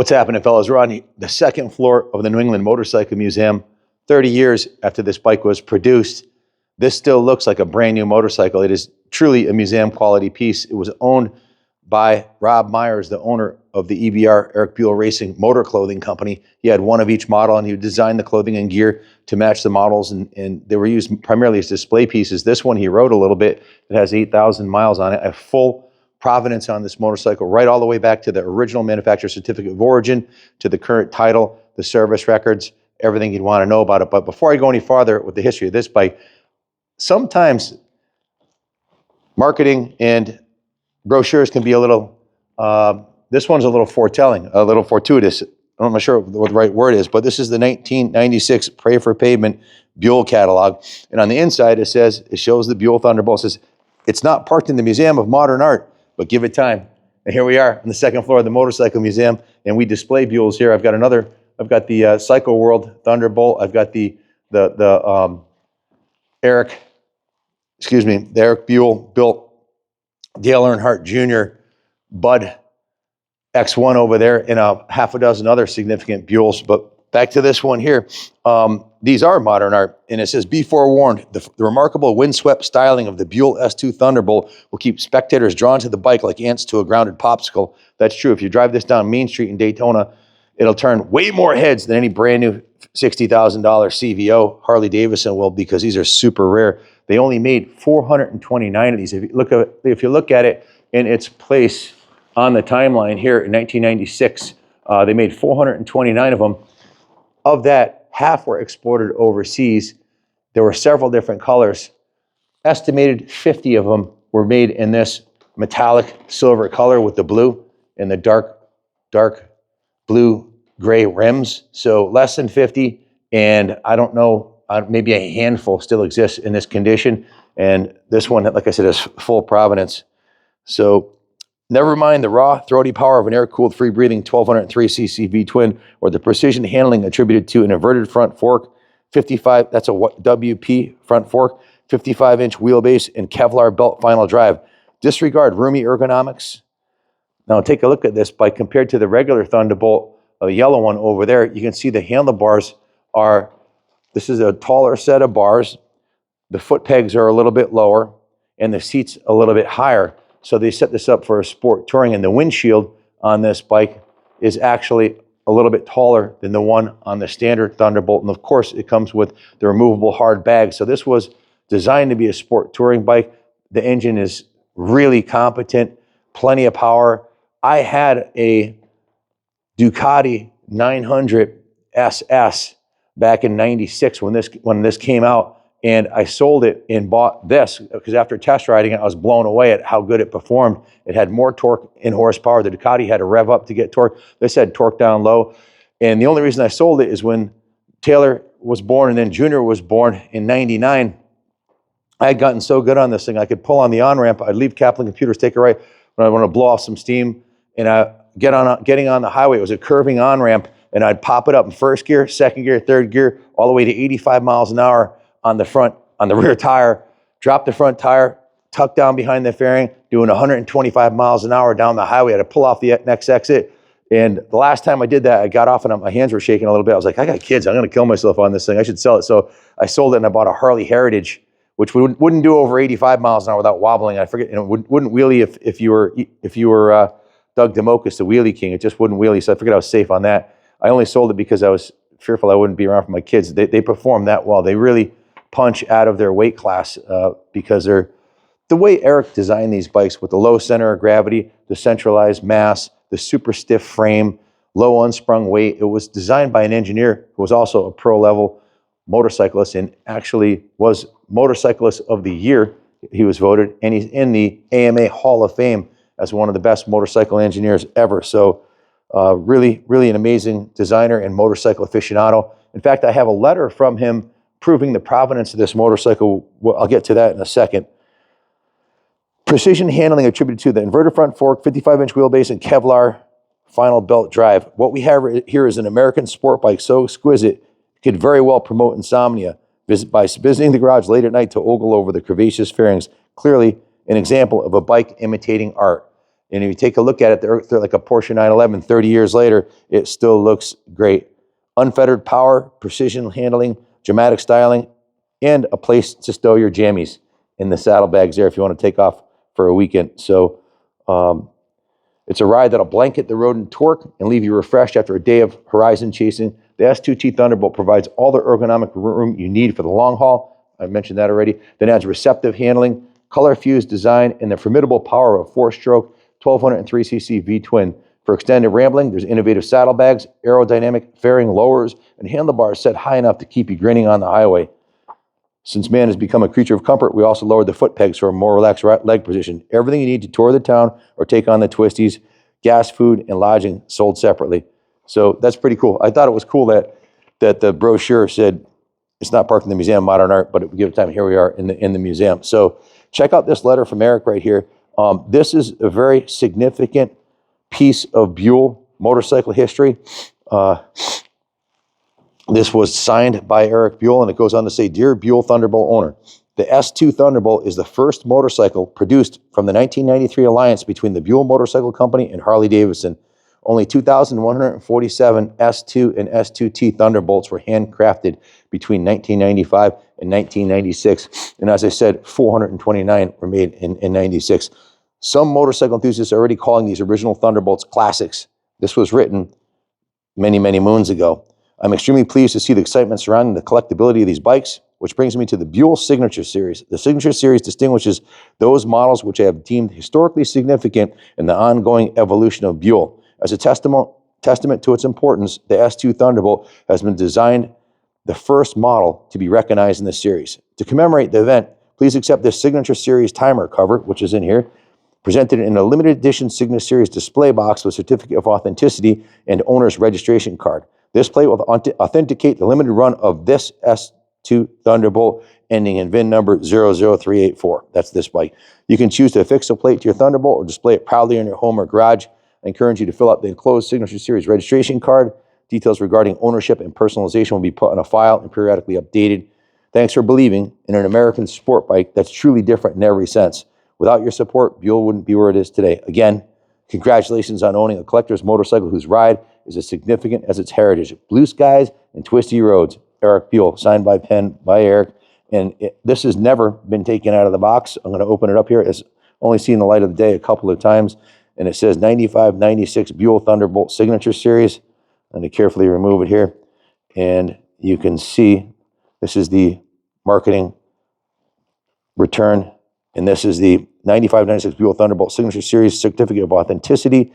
What's happening, fellas? We're on the second floor of the New England Motorcycle Museum. 30 years after this bike was produced, this still looks like a brand new motorcycle. It is truly a museum quality piece. It was owned by Rob Myers, the owner of the EBR, Eric Buell Racing Motor Clothing Company. He had one of each model, and he designed the clothing and gear to match the models, and they were used primarily as display pieces. This one he rode a little bit. It has 8,000 miles on it, a full provenance on this motorcycle, right all the way back to the original manufacturer certificate of origin, to the current title, the service records, everything you'd want to know about it. But before I go any farther with the history of this bike, sometimes marketing and brochures can be a little, this one's a little foretelling, a little fortuitous. I'm not sure what the right word is, but this is the 1996 Pray for Pavement Buell catalog. And on the inside, it shows the Buell Thunderbolt. It says, it's not parked in the Museum of Modern Art, but give it time. And here we are on the second floor of the Motorcycle Museum, and we display Buells here. I've got the Cycle World Thunderbolt. I've got the Erik Buell built Dale Earnhardt Jr. Bud X1 over there, and a half a dozen other significant Buells. But back to this one here. These are modern art, and it says, be forewarned, the remarkable windswept styling of the Buell S2 Thunderbolt will keep spectators drawn to the bike like ants to a grounded popsicle. That's true. If you drive this down Main Street in Daytona, it'll turn way more heads than any brand new $60,000 CVO Harley Davidson will, because these are super rare. They only made 429 of these. If you look at it in its place on the timeline here in 1996, they made 429 of them. Of that, half were exported overseas. There were several different colors. Estimated 50 of them were made in this metallic silver color with the blue and the dark blue gray rims. So less than 50, and I don't know, maybe a handful still exists in this condition. And this one, like I said, is full provenance. So never mind the raw, throaty power of an air-cooled, free-breathing 1203cc V-twin, or the precision handling attributed to an inverted front fork, 55, that's a WP front fork, 55-inch wheelbase, and Kevlar belt final drive. Disregard roomy ergonomics. Now take a look at this bike compared to the regular Thunderbolt, the yellow one over there. You can see the handlebars this is a taller set of bars. The foot pegs are a little bit lower, and the seat's a little bit higher. So they set this up for a sport touring, and the windshield on this bike is actually a little bit taller than the one on the standard Thunderbolt. And of course, it comes with the removable hard bag. So this was designed to be a sport touring bike. The engine is really competent, plenty of power. I had a Ducati 900 SS back in '96 when this came out. And I sold it and bought this because after test riding it, I was blown away at how good it performed. It had more torque in horsepower. The Ducati had to rev up to get torque. This had torque down low. And the only reason I sold it is when Taylor was born and then Junior was born in '99, I had gotten so good on this thing, I could pull on the on-ramp. I'd leave Kaplan computers, take a right when I want to blow off some steam. And getting on the highway, it was a curving on-ramp, and I'd pop it up in first gear, second gear, third gear, all the way to 85 miles an hour on the rear tire, drop the front tire, tuck down behind the fairing, doing 125 miles an hour down the highway. I had to pull off the next exit. And the last time I did that, I got off and my hands were shaking a little bit. I was like, I got kids. I'm going to kill myself on this thing. I should sell it. So I sold it and I bought a Harley Heritage, which wouldn't do over 85 miles an hour without wobbling. I forget, and it wouldn't wheelie if you were Doug DeMocus, the wheelie king. It just wouldn't wheelie. So I figured I was safe on that. I only sold it because I was fearful I wouldn't be around for my kids. They perform that well. They really punch out of their weight class because they're the way Erik designed these bikes with the low center of gravity, the centralized mass, the super stiff frame, low unsprung weight. It was designed by an engineer who was also a pro level motorcyclist and actually was Motorcyclist of the Year. He was voted, and he's in the AMA Hall of Fame as one of the best motorcycle engineers ever. So really, really an amazing designer and motorcycle aficionado. In fact, I have a letter from him proving the provenance of this motorcycle. Well, I'll get to that in a second. Precision handling attributed to the inverted front fork, 55-inch wheelbase, and Kevlar final belt drive. What we have here is an American sport bike so exquisite, it could very well promote insomnia. By visiting the garage late at night to ogle over the curvaceous fairings. Clearly an example of a bike imitating art. And if you take a look at it, they're like a Porsche 911. 30 years later, it still looks great. Unfettered power, precision handling, dramatic styling, and a place to stow your jammies in the saddlebags there if you want to take off for a weekend. So it's a ride that'll blanket the road in torque and leave you refreshed after a day of horizon chasing. The S2T Thunderbolt provides all the ergonomic room you need for the long haul. I mentioned that already. Then adds receptive handling, color-fused design, and the formidable power of a 4-stroke 1203cc V-twin. For extended rambling, there's innovative saddlebags, aerodynamic fairing lowers, and handlebars set high enough to keep you grinning on the highway. Since man has become a creature of comfort, we also lowered the foot pegs for a more relaxed leg position. Everything you need to tour the town or take on the twisties, gas, food, and lodging sold separately. So that's pretty cool. I thought it was cool that the brochure said it's not parked in the Museum of Modern Art, but we give it time. Here we are in the museum. So check out this letter from Erik right here. This is a very significant piece of Buell motorcycle history. This was signed by Erik Buell, and it goes on to say, Dear Buell Thunderbolt owner, the S2 Thunderbolt is the first motorcycle produced from the 1993 alliance between the Buell Motorcycle Company and Harley-Davidson. Only 2,147 S2 and S2T Thunderbolts were handcrafted between 1995 and 1996. And as I said, 429 were made in 96. Some motorcycle enthusiasts are already calling these original Thunderbolts classics. This was written many, many moons ago. I'm extremely pleased to see the excitement surrounding the collectability of these bikes, which brings me to the Buell Signature Series. The Signature Series distinguishes those models which I have deemed historically significant in the ongoing evolution of Buell. As a testament to its importance, the S2 Thunderbolt has been designed the first model to be recognized in this series. To commemorate the event, please accept this Signature Series timer cover, which is in here, presented in a limited edition Signature Series display box with certificate of authenticity and owner's registration card. This plate will authenticate the limited run of this S2 Thunderbolt ending in VIN number 00384. That's this bike. You can choose to affix a plate to your Thunderbolt or display it proudly in your home or garage. I encourage you to fill out the enclosed Signature Series registration card. Details regarding ownership and personalization will be put on a file and periodically updated. Thanks for believing in an American sport bike that's truly different in every sense. Without your support, Buell wouldn't be where it is today. Again, congratulations on owning a collector's motorcycle whose ride is as significant as its heritage. Blue skies and twisty roads. Erik Buell, signed by pen by Erik. And this has never been taken out of the box. I'm going to open it up here. It's only seen the light of the day a couple of times. And it says 95-96 Buell Thunderbolt Signature Series. I'm going to carefully remove it here. And you can see this is the marketing return. And this is the 95-96 Buell Thunderbolt Signature Series Certificate of Authenticity.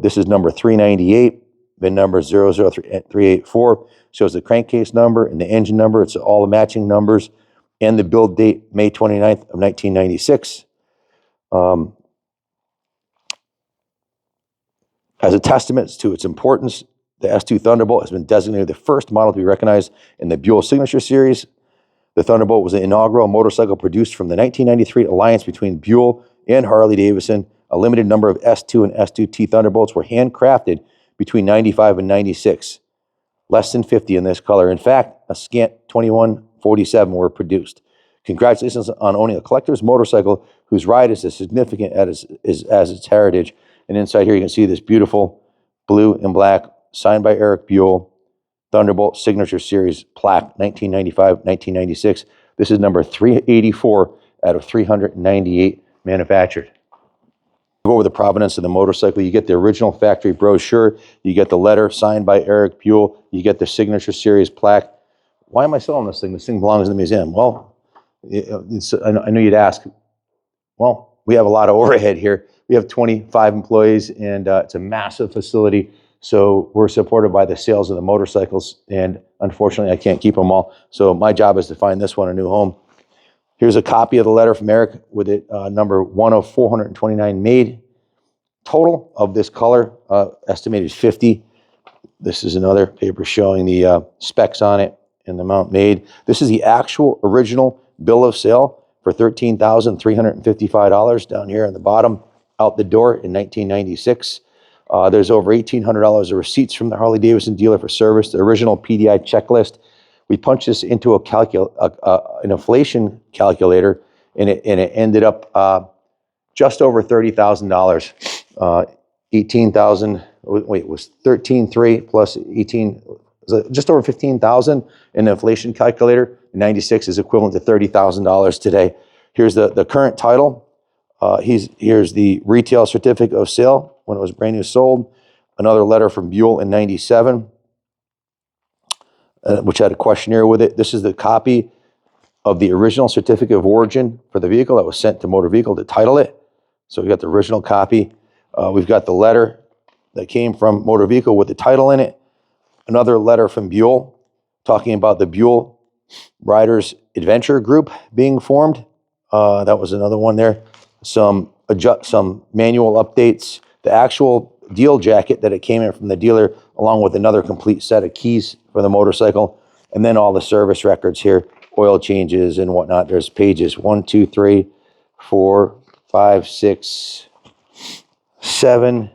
This is number 398. VIN number 00384 shows the crankcase number and the engine number. It's all the matching numbers and the build date, May 29th of 1996. As a testament to its importance, the S2 Thunderbolt has been designated the first model to be recognized in the Buell Signature Series. The Thunderbolt was the inaugural motorcycle produced from the 1993 alliance between Buell and Harley-Davidson. A limited number of S2 and S2T Thunderbolts were handcrafted between 95 and 96. Less than 50 in this color. In fact, a scant 2147 were produced. Congratulations on owning a collector's motorcycle whose ride is as significant as its heritage. And inside here you can see this beautiful blue and black, signed by Erik Buell, Thunderbolt Signature Series plaque, 1995-1996. This is number 384 out of 398 manufactured. Go over the provenance of the motorcycle. You get the original factory brochure. You get the letter signed by Erik Buell. You get the Signature Series plaque. Why am I selling this thing? This thing belongs in the museum. Well, I know you'd ask. Well, we have a lot of overhead here. We have 25 employees, and it's a massive facility. So we're supported by the sales of the motorcycles, and unfortunately, I can't keep them all. So my job is to find this one a new home. Here's a copy of the letter from Erik with it, number 1 of 429 made. Total of this color, estimated 50. This is another paper showing the specs on it and the amount made. This is the actual original bill of sale for $13,355 down here on the bottom, out the door in 1996. There's over $1,800 of receipts from the Harley-Davidson dealer for service, the original PDI checklist. We punched this into an inflation calculator, and it ended up just over $30,000. 18,000, wait, it was 13.3 plus 18, just over 15,000 in the inflation calculator. 96 is equivalent to $30,000 today. Here's the current title. Here's the retail certificate of sale when it was brand new sold. Another letter from Buell in 97, which had a questionnaire with it. This is the copy of the original certificate of origin for the vehicle that was sent to motor vehicle to title it. So we got the original copy. We've got the letter that came from motor vehicle with the title in it. Another letter from Buell talking about the Buell Riders Adventure Group being formed. That was another one there. Some manual updates. The actual deal jacket that it came in from the dealer, along with another complete set of keys for the motorcycle, and then all the service records here, oil changes and whatnot. There's pages 1, 2, 3, 4, 5, 6, 7,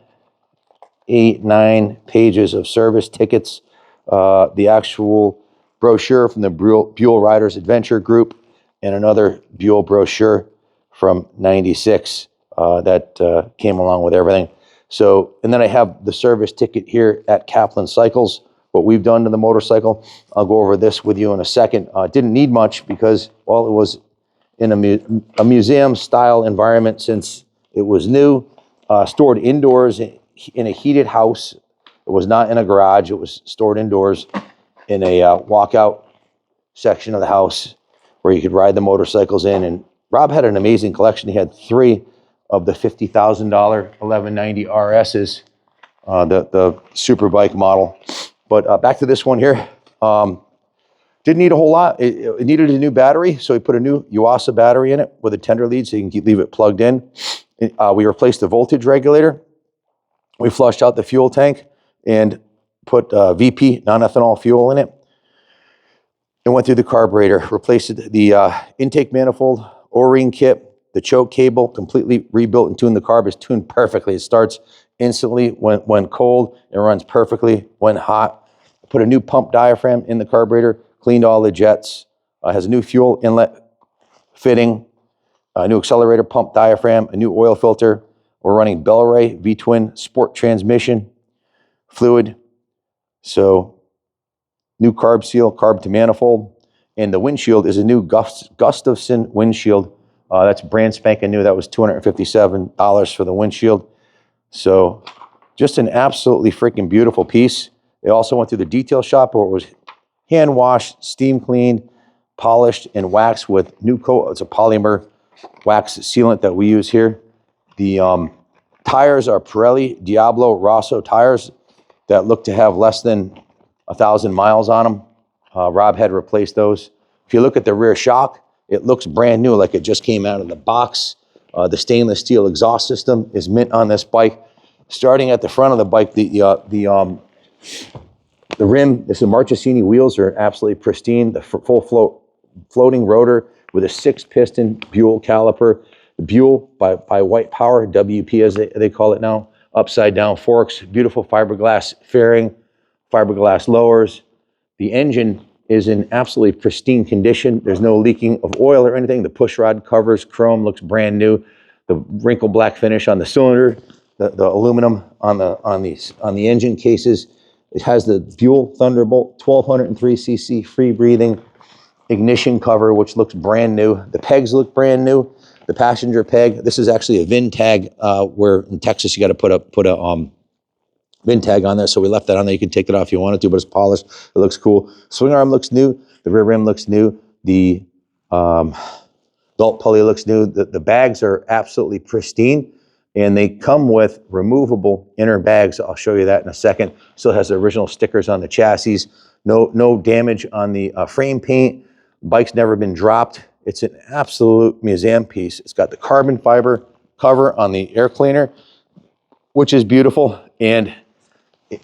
8, 9 pages of service tickets. The actual brochure from the Buell Riders Adventure Group, and another Buell brochure from 96 that came along with everything. So, and then I have the service ticket here at Kaplan Cycles, what we've done to the motorcycle. I'll go over this with you in a second. Didn't need much because, well, it was in a museum style environment since it was new, stored indoors in a heated house. It was not in a garage. It was stored indoors in a walkout section of the house where you could ride the motorcycles in. And Rob had an amazing collection. He had 3 of the $50,000 1190 RSs, the super bike model. But back to this one here. Didn't need a whole lot. It needed a new battery, so we put a new Yuasa battery in it with a tender lead so you can leave it plugged in. We replaced the voltage regulator. We flushed out the fuel tank and put VP non-ethanol fuel in it. And went through the carburetor, replaced the intake manifold, O-ring kit, the choke cable, completely rebuilt and tuned. The carb is tuned perfectly. It starts instantly when cold. It runs perfectly when hot. Put a new pump diaphragm in the carburetor, cleaned all the jets, has a new fuel inlet fitting, a new accelerator pump diaphragm, a new oil filter. We're running Bellray V-twin sport transmission fluid. So new carb seal, carb to manifold. And the windshield is a new Gustafson windshield. That's brand spanking new. That was $257 for the windshield. So just an absolutely freaking beautiful piece. They also went through the detail shop where it was hand washed, steam cleaned, polished, and waxed with new coat. It's a polymer wax sealant that we use here. The tires are Pirelli Diablo Rosso tires that look to have less than 1,000 miles on them. Rob had replaced those. If you look at the rear shock, it looks brand new, like it just came out of the box. The stainless steel exhaust system is mint on this bike. Starting at the front of the bike, the rim, the Marchesini wheels are absolutely pristine. The full floating rotor with a 6-piston Buell caliper. The Buell by White Power, WP as they call it now, upside down forks, beautiful fiberglass fairing, fiberglass lowers. The engine is in absolutely pristine condition. There's no leaking of oil or anything. The push rod covers, chrome, looks brand new. The wrinkle black finish on the cylinder, the aluminum on the engine cases. It has the Buell Thunderbolt 1203 cc free breathing ignition cover, which looks brand new. The pegs look brand new. The passenger peg. This is actually a VIN tag. Where in Texas you got to put a VIN tag on there, so we left that on there. You can take it off if you wanted to, but it's polished. It looks cool. Swing arm looks new. The rear rim looks new. The belt pulley looks new. The bags are absolutely pristine, and they come with removable inner bags. I'll show you that in a second. Still has the original stickers on the chassis. No damage on the frame paint. Bike's never been dropped. It's an absolute museum piece. It's got the carbon fiber cover on the air cleaner, which is beautiful, and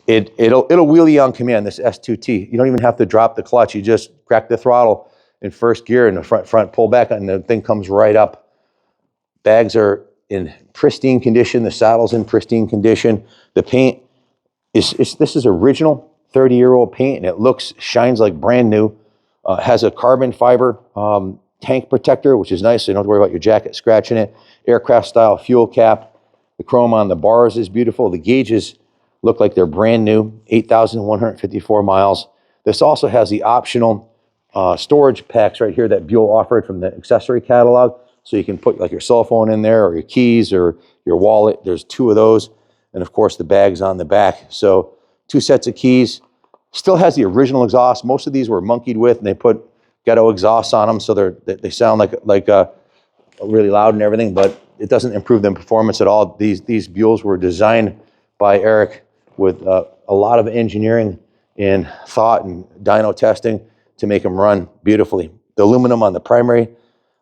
it'll wheelie on command, this S2T. You don't even have to drop the clutch. You just crack the throttle in first gear and the front pull back, and the thing comes right up. Bags are in pristine condition. The saddle's in pristine condition. The paint this is original 30-year-old paint, and it shines like brand new. Has a carbon fiber tank protector, which is nice, so you don't have to worry about your jacket scratching it. Aircraft style fuel cap. The chrome on the bars is beautiful. The gauges look like they're brand new, 8,154 miles. This also has the optional storage packs right here that Buell offered from the accessory catalog. So you can put like your cell phone in there or your keys or your wallet. There's 2 of those. And of course the bags on the back. So 2 sets of keys. Still has the original exhaust. Most of these were monkeyed with and they put ghetto exhausts on them. So they sound like really loud and everything, but it doesn't improve the performance at all. These Buells were designed by Erik with a lot of engineering and thought and dyno testing to make them run beautifully. The aluminum on the primary,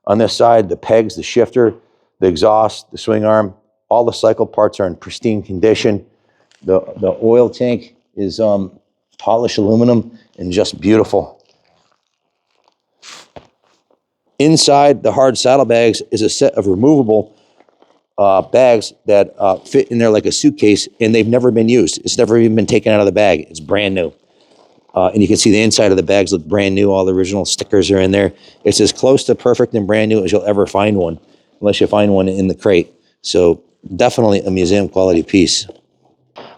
on this side, the pegs, the shifter, the exhaust, the swing arm, all the cycle parts are in pristine condition. The oil tank is polished aluminum and just beautiful. Inside the hard saddlebags is a set of removable bags that fit in there like a suitcase, and they've never been used. It's never even been taken out of the bag. It's brand new. And you can see the inside of the bags look brand new. All the original stickers are in there. It's as close to perfect and brand new as you'll ever find one, unless you find one in the crate. So definitely a museum quality piece.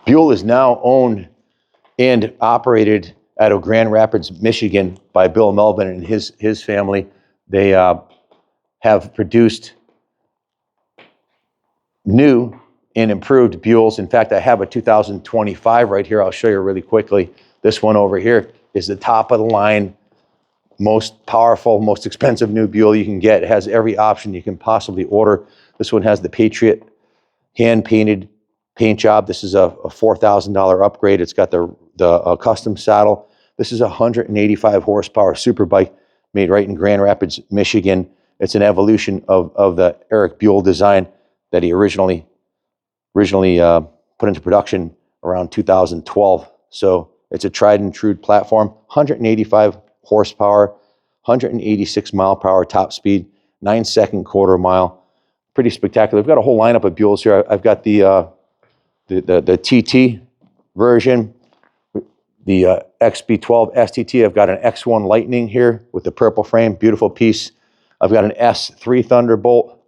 Buell is now owned and operated out of Grand Rapids, Michigan by Bill Melvin and his family. They have produced new and improved Buells. In fact, I have a 2025 right here. I'll show you really quickly. This one over here is the top of the line, most powerful, most expensive new Buell you can get. It has every option you can possibly order. This one has the Patriot hand-painted paint job. This is a $4,000 upgrade. It's got the custom saddle. This is a 185 horsepower super bike made right in Grand Rapids, Michigan. It's an evolution of the Erik Buell design that he originally put into production around 2012. So it's a tried and true platform, 185 horsepower, 186 mile per hour top speed, 9-second quarter mile. Pretty spectacular. We've got a whole lineup of Buells here. I've got the TT version, the XB12 STT. I've got an X1 Lightning here with the purple frame, beautiful piece. I've got an S3 Thunderbolt.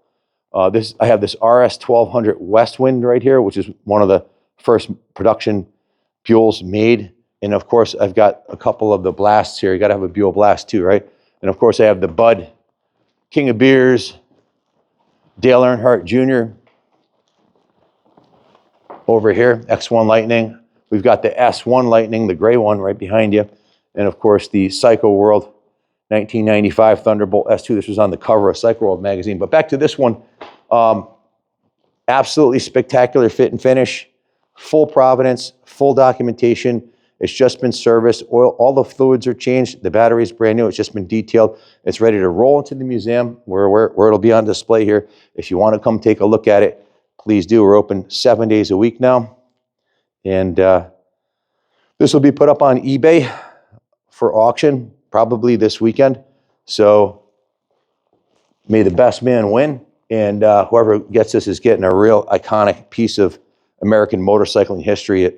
I have this RS1200 Westwind right here, which is one of the first production Buells made. And of course, I've got a couple of the Blasts here. You got to have a Buell Blast too, right? And of course, I have the Bud, King of Beers, Dale Earnhardt Jr. over here, X1 Lightning. We've got the S1 Lightning, the gray one right behind you. And of course, the Psycho World 1995 Thunderbolt S2. This was on the cover of Psycho World magazine. But back to this one. Absolutely spectacular fit and finish. Full provenance, full documentation. It's just been serviced. All the fluids are changed. The battery's brand new. It's just been detailed. It's ready to roll into the museum where it'll be on display here. If you want to come take a look at it, please do. We're open 7 days a week now. And this will be put up on eBay for auction probably this weekend. So may the best man win. And whoever gets this is getting a real iconic piece of American motorcycling history. A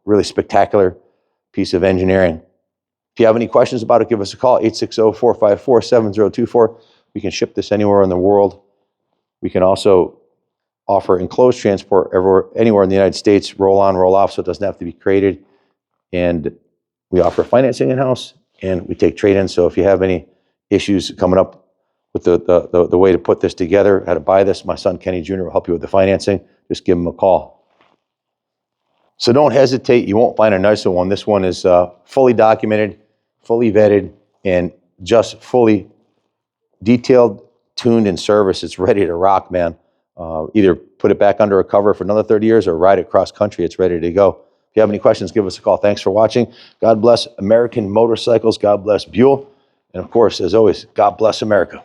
really spectacular piece of engineering. If you have any questions about it, give us a call, 860-454-7024. We can ship this anywhere in the world. We can also offer enclosed transport anywhere in the United States, roll on, roll off, so it doesn't have to be crated. And we offer financing in-house, and we take trade-in. So if you have any issues coming up with the way to put this together, how to buy this, my son Kenny Jr. will help you with the financing. Just give him a call. So don't hesitate. You won't find a nicer one. This one is fully documented, fully vetted, and just fully detailed, tuned, and serviced. It's ready to rock, man. Either put it back under a cover for another 30 years or ride it cross country. It's ready to go. If you have any questions, give us a call. Thanks for watching. God bless American motorcycles. God bless Buell. And of course, as always, God bless America.